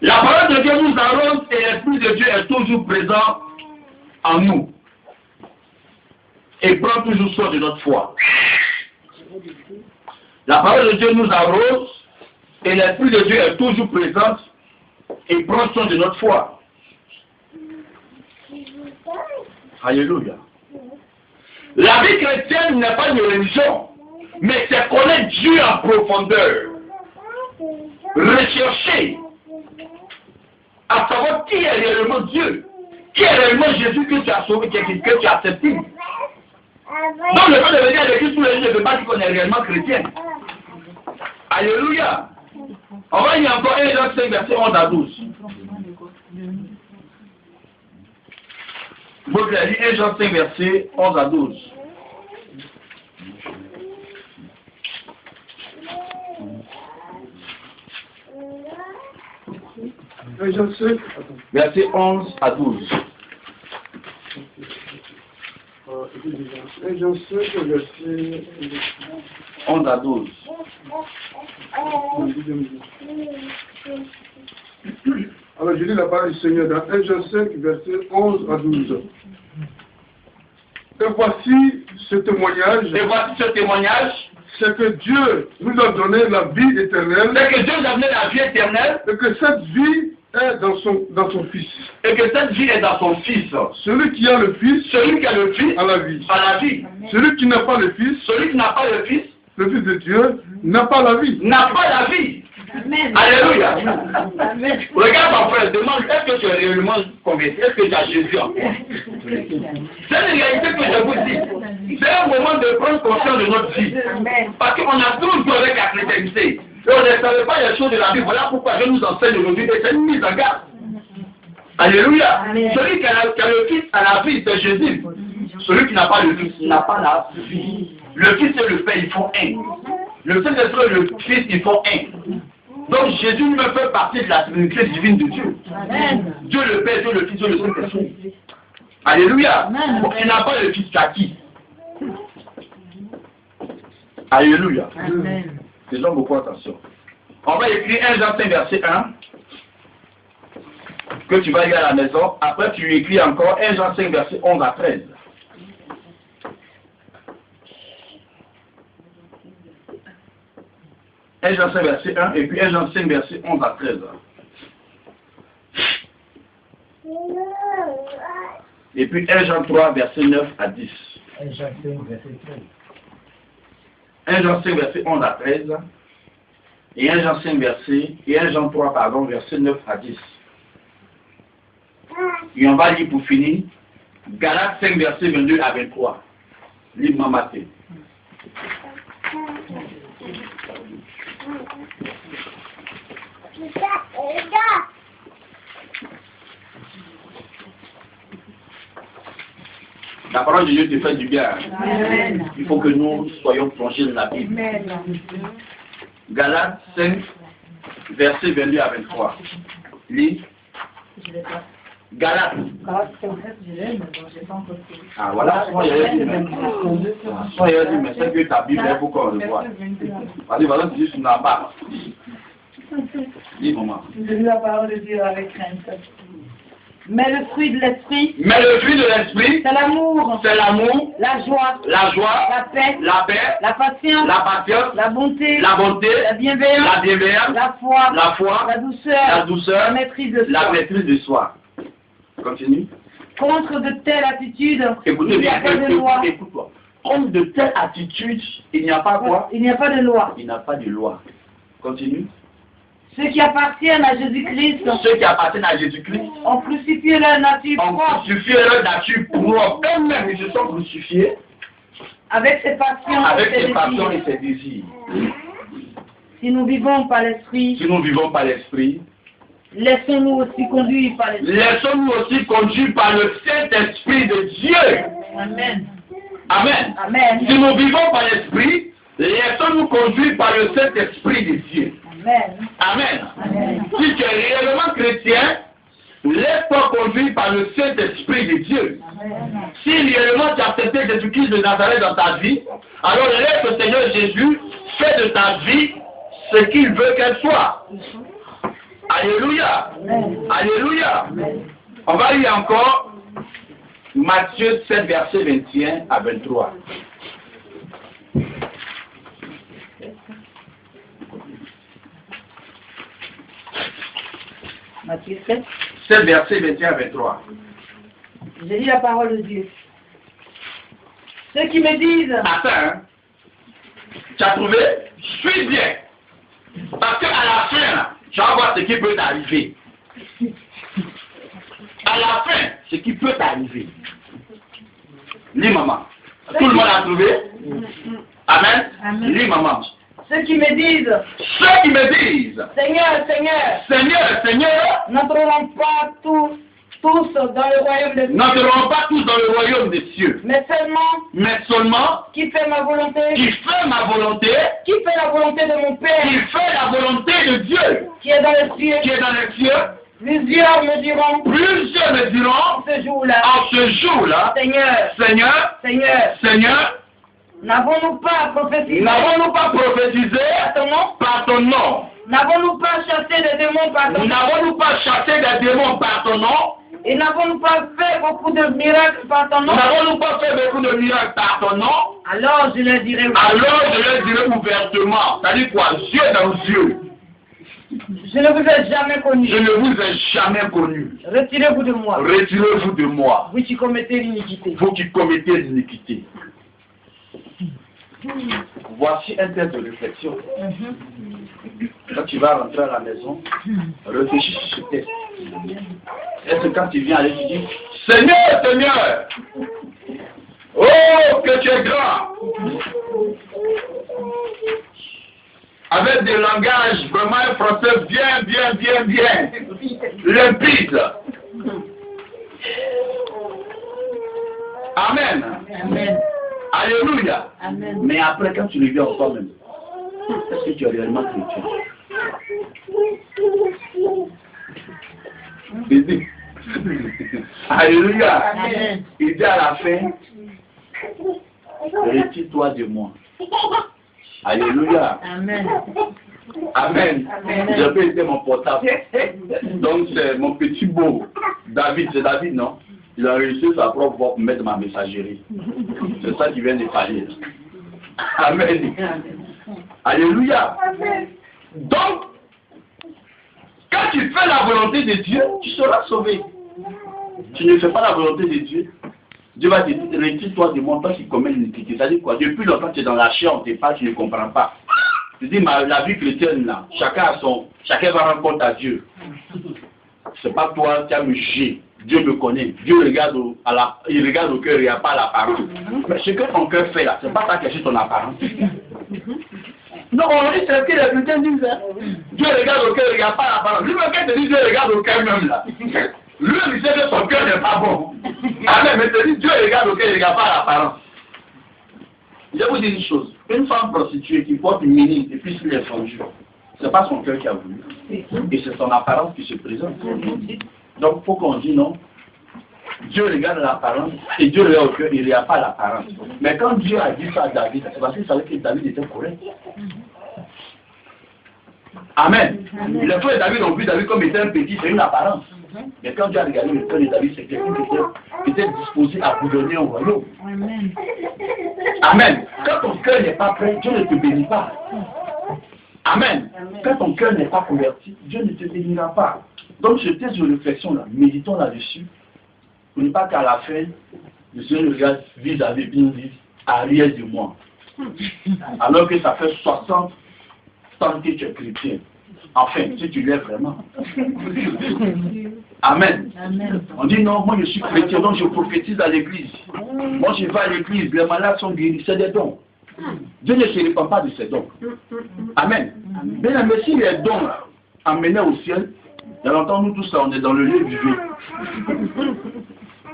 La parole de Dieu nous arrose et l'Esprit de Dieu est toujours présent en nous. Et prend toujours soin de notre foi. La parole de Dieu nous arrose et l'Esprit de Dieu est toujours présent et prend soin de notre foi. Alléluia. La vie chrétienne n'est pas une religion, mais c'est connaître Dieu en profondeur. Rechercher à savoir qui est réellement Dieu, qui est réellement Jésus que tu as sauvé, que tu as accepté. Donc le fait de venir à l'église tous les jours ne veut pas dire qu'on est réellement chrétien. Alléluia. On va lire encore 1 Jean 5, verset 11 à 12. Vous pouvez lire 1 Jean 5, verset 11 à 12. Verset 11 à 12. Jean 5, verset 11 à 12. Alors je lis la parole du Seigneur dans 1 Jean 5, verset 11 à 12. Et voici ce témoignage. C'est que Dieu nous a donné la vie éternelle. Et que cette vie est dans son Fils. Et que cette vie est dans son Fils. Celui qui a le Fils, a la vie. Celui qui n'a pas le Fils, le Fils de Dieu, n'a pas la vie. Amen. Alléluia. Amen. Regarde mon frère, demande, est-ce que tu es réellement convaincu? Est-ce que tu as Jésus en toi? C'est une réalité que je vous dis. C'est un moment de prendre conscience de notre vie. Parce qu'on a toujours joué avec la chrétienté. Et on ne savait pas les choses de la vie. Voilà pourquoi je nous enseigne aujourd'hui. Et c'est une mise en garde. Alléluia. Amen. Celui qui a le Fils a la vie, c'est Jésus. Celui qui n'a pas le Fils n'a pas la vie. Le Fils et le Père, ils font un. Le Saint-Esprit et le Fils, ils font un. Donc Jésus me fait partie de la Trinité divine de Dieu. Amen. Dieu le Père, Dieu le Fils, Dieu le Saint-Esprit. Alléluia. Bon, il n'a pas le Fils qui. Alléluia. Amen. Faisons beaucoup attention. On va écrire 1 Jean 5, verset 1. Que tu vas lire à la maison. Après, tu écris encore 1 Jean 5, verset 11 à 13. Un Jean 5, verset 1, et puis 1 Jean 5, verset 11 à 13. Et puis 1 Jean 3, verset 9 à 10. 1 Jean 5, verset 13. 1 Jean 5, verset 11 à 13. Et 1 Jean 5, et 1 Jean 3, pardon, verset 9 à 10. Et on va lire pour finir Galates 5, verset 22 à 23. Libre matin. La parole de Dieu te fait du bien. Amen. Il faut que nous soyons plongés dans la Bible. Amen. Galates 5, verset 22 à 23. Lis. Galates. Ah voilà, souvent il y a dit, mais c'est que ta Bible est pour qu'on le voit. Vas-y, voilà, tu dis, tu n'as pas. Dis, maman. Je lis la parole de Dieu avec crainte. Mais le fruit de l'esprit, c'est l'amour, la joie, la paix, la patience, la bonté, la bienveillance, la foi, la douceur, la maîtrise de soi. Continue. Contre de telles attitudes, écoutez, il n'y a pas de loi. Écoute-toi. Contre de telles attitudes, il n'y a pas quoi? Il n'y a pas de loi. Il n'y a pas de loi. Continue. Ceux qui appartiennent à Jésus-Christ ont crucifié leur nature propre. Eux-mêmes, ils se sont crucifiés avec ses passions et ses désirs. Si nous vivons par l'esprit, laissons-nous aussi conduire par le Saint-Esprit de Dieu. Amen. Amen. Amen. Si nous vivons par l'Esprit, laissons-nous conduire par le Saint-Esprit de Dieu. Amen. Amen. Amen. Si tu es réellement chrétien, laisse-toi conduire par le Saint-Esprit de Dieu. Amen. Si réellement tu as accepté Jésus-Christ de Nazareth dans ta vie, alors laisse le Seigneur Jésus faire de ta vie ce qu'il veut qu'elle soit. Alléluia. Alléluia. On va lire encore Matthieu 7, verset 21 à 23. Matthieu 7. 7, verset 21 à 23. Je lis la parole de Dieu. Ceux qui me disent... Attends, hein. Tu as trouvé? Suis bien. Parce qu'à la fin, là, tu vas voir ce qui peut t'arriver. À la fin, ce qui peut t'arriver. Lis maman. Tout le monde a trouvé? Amen. Amen. Lis maman. Ceux qui me disent... Ceux qui me disent... Seigneur, Seigneur... Seigneur, Seigneur... N'entreront pas tous dans le royaume des cieux. N'entreront pas tous dans le royaume des cieux. Mais seulement... Qui fait ma volonté. Qui fait ma volonté. Qui fait la volonté de mon Père. Qui fait la volonté de Dieu. Qui est dans les cieux. Qui est dans les cieux. Plusieurs me diront. Plusieurs me diront. Ce jour-là. En ce jour-là. Seigneur. Seigneur. Seigneur. Seigneur. N'avons-nous pas prophétisé. N'avons-nous pas prophétisé. Par ton nom. Par ton nom. N'avons-nous pas chassé des démons par ton nom. N'avons-nous pas chassé des démons par ton nom. Et n'avons-nous pas fait beaucoup de miracles par ton nom. N'avons-nous pas fait beaucoup de miracles par ton nom. Alors je leur dirai. Alors je leur dirai ouvertement. C'est-à-dire quoi? Yeux dans yeux. Je ne vous ai jamais connu. Je ne vous ai jamais connu. Retirez-vous de moi. Retirez-vous de moi. Vous qui commettez l'iniquité. Vous qui commettez l'iniquité. Voici un test de réflexion. Quand tu vas rentrer à la maison, réfléchis sur ce test. Est-ce que quand tu viens aller, tu dis, Seigneur, Seigneur, oh, que tu es grand. Avec des langages vraiment un français bien, limpide. Amen. Amen. Alléluia. Amen. Mais après, quand tu reviens en toi-même, est-ce que tu es réellement chrétien? Alléluia. Amen. Il dit à la fin, retire-toi de moi. Alléluia. Amen. Amen. Amen. Je peux aider mon portable. Donc c'est mon petit beau. David, c'est David, non? Il a réussi sa propre voix pour mettre ma messagerie. C'est ça qui vient de parler. Amen. Alléluia. Donc, quand tu fais la volonté de Dieu, tu seras sauvé. Tu ne fais pas la volonté de Dieu, Dieu va te dire, retire-toi de moi, toi qui commets l'iniquité. C'est-à-dire quoi? Depuis longtemps, tu es dans la chair, on te parle, tu ne comprends pas. Tu dis, la vie chrétienne, là, chacun va rendre compte à Dieu. C'est pas toi qui as me jugé. Dieu me connaît. Dieu regarde il regarde au cœur, il n'y a pas l'apparence. Mais ce que ton cœur fait là, c'est pas ça qui est sur ton apparence. Non, on dit c'est ce que les chrétiens disent. Hein. Dieu regarde au cœur, il n'y a pas l'apparence. Lui, quand te dit Dieu regarde au cœur même là. Lui, il sait que son cœur n'est pas bon. Amen, mais te dit Dieu regarde au cœur, il n'y a pas l'apparence. Je vais vous dire une chose. Une femme prostituée qui porte une mini et puis s'il est fendu, ce n'est pas son cœur qui a voulu. Et c'est son apparence qui se présente. Donc, il faut qu'on dise non. Dieu regarde l'apparence et Dieu regarde au cœur, il n'y a pas l'apparence. Mais quand Dieu a dit ça à David, c'est parce qu'il savait que David était correct. Amen. Les frères de David ont vu David comme étant un petit, c'est une apparence. Mais quand Dieu a regardé le cœur de David, c'est quelqu'un qui était disposé à vous donner au royaume. Amen. Amen. Quand ton cœur n'est pas prêt, Dieu ne te bénit pas. Amen. Quand ton cœur n'est pas converti, Dieu ne te bénira pas. Donc, ce test de réflexion-là, méditons là-dessus. Pour ne pas qu'à la fin, le Seigneur nous regarde vis-à-vis et nous dit, arrière de moi. Alors que ça fait 60 ans que tu es chrétien. Enfin, si tu l'es vraiment. Amen. Amen. On dit non, moi je suis chrétien, donc je prophétise à l'église. Moi je vais à l'église, les malades sont guéris, c'est des dons. Dieu ne se répand pas de ces dons. Amen. Mais si les dons amenés au ciel, il y a longtemps, nous tous, on est dans le lieu du Dieu.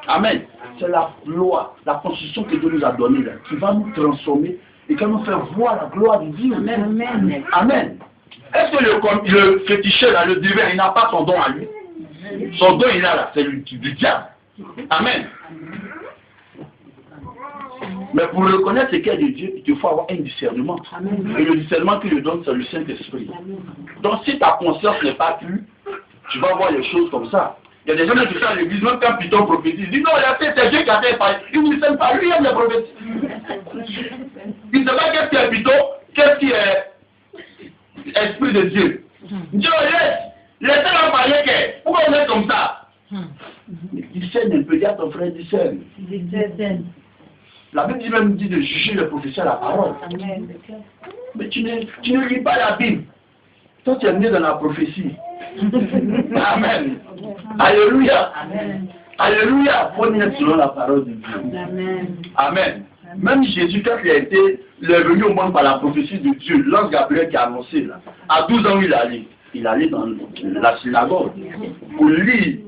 Amen. C'est la loi, la constitution que Dieu nous a donnée, là, qui va nous transformer et qui va nous faire voir la gloire de Dieu. Amen. Amen. Amen. Est-ce que le féticheur, là, le divin, il n'a pas son don à lui? Son don, il a là, c'est du diable. Amen. Mais pour reconnaître ce qu'est de Dieu, il te faut avoir un discernement. Amen. Et le discernement qu'il lui donne, c'est le Saint-Esprit. Donc si ta conscience n'est pas pure, tu vas voir les choses comme ça. Il y a des gens qui sont à l'église, même quand Python prophétise, ils disent non, c'est Dieu qui a fait parler. Il ne sait pas, lui, il aime les prophéties. Il ne sait pas qu'est-ce qui est Python, qu'est-ce qui est Esprit de Dieu. Dieu laissez-le parler, pourquoi on est comme ça? Discerne un peu, dis à ton frère, discerne. La Bible même dit de juger le professeur à la parole. Mais tu ne lis pas la Bible. Toi, tu es né dans la prophétie. Amen. Alléluia. Alléluia. Il faut naître selon la parole de Dieu. Amen. Même Jésus, quand il est venu au monde par la prophétie de Dieu, l'ange Gabriel qui a annoncé, là, à 12 ans, il allait dans la synagogue pour lire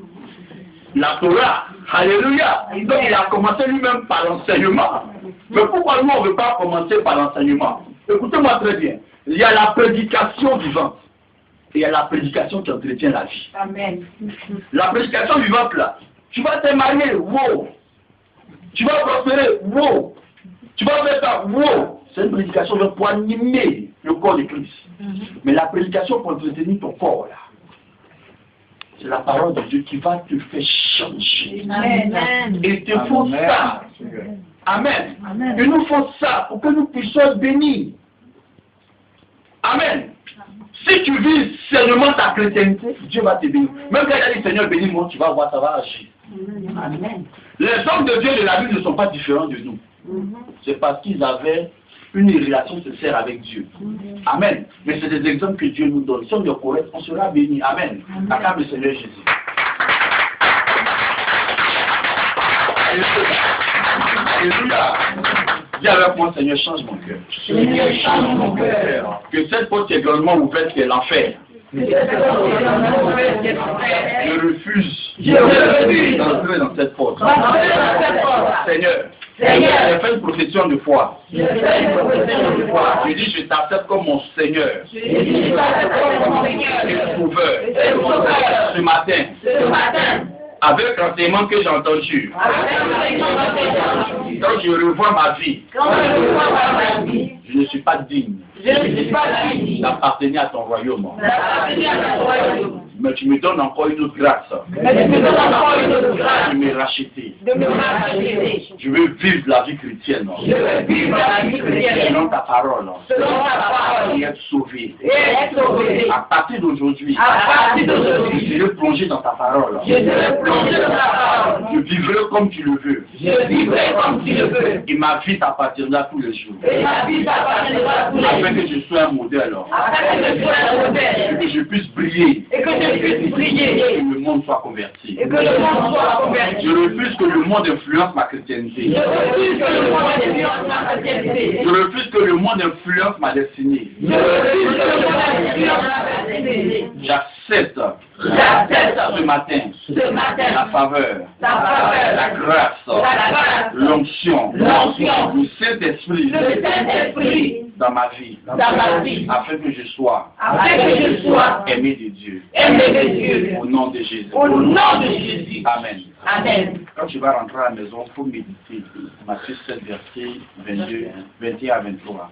la Torah. Alléluia. Donc il a commencé lui-même par l'enseignement. Mais pourquoi nous, on ne veut pas commencer par l'enseignement? Écoutez-moi très bien. Il y a la prédication vivante. Et il y a la prédication qui entretient la vie. Amen. La prédication vivante, là, tu vas te marier, wow. Tu vas prospérer, wow. Tu vas faire ça, wow. C'est une prédication pour animer le corps de Christ. Mais la prédication pour entretenir ton corps, là, c'est la parole de Dieu qui va te faire changer. Amen. Et il te faut ça. Amen. Amen. Il nous faut ça pour que nous puissions être bénis. Amen. Si tu vis seulement ta chrétienté, Dieu va te bénir. Même quand il a dit Seigneur, bénis-moi, tu vas voir, ça va agir. Amen. Les hommes de Dieu de la Bible ne sont pas différents de nous. C'est parce qu'ils avaient une relation sincère avec Dieu. Amen. Mais c'est des exemples que Dieu nous donne. Si on est correct, on sera béni. Amen. Acclame le Seigneur Jésus. Alléluia. Dis avec moi, Seigneur, change mon cœur. Seigneur, change mon cœur. Que cette porte est grandement ouverte, c'est l'enfer. Je refuse d'entrer dans cette porte. Seigneur, j'ai fait une profession de foi. Je dis, je t'accepte comme mon Seigneur. Et Sauveur. Ce matin. Avec l'enseignement que j'ai entendu, quand je revois ma vie, je ne suis pas digne d'appartenir à ton royaume. Mais tu me donnes encore une autre grâce de me racheter. Je veux vivre la vie chrétienne selon ta parole et être sauvé. À partir d'aujourd'hui, je vais plonger dans ta parole. Je vivrai comme tu le veux. Et ma vie t'appartiendra tous les jours. Afin que je sois un modèle. Et que je puisse briller. Et que le monde soit converti. Je refuse que le monde influence ma chrétienté. Je refuse que le monde influence ma destinée. J'accepte ce matin la faveur, la grâce, l'onction, le Saint-Esprit dans ma vie, afin que je sois aimé de Dieu. Au nom de Jésus. Amen. Quand tu vas rentrer à la maison, il faut méditer Matthieu 7, versets 21 à 23.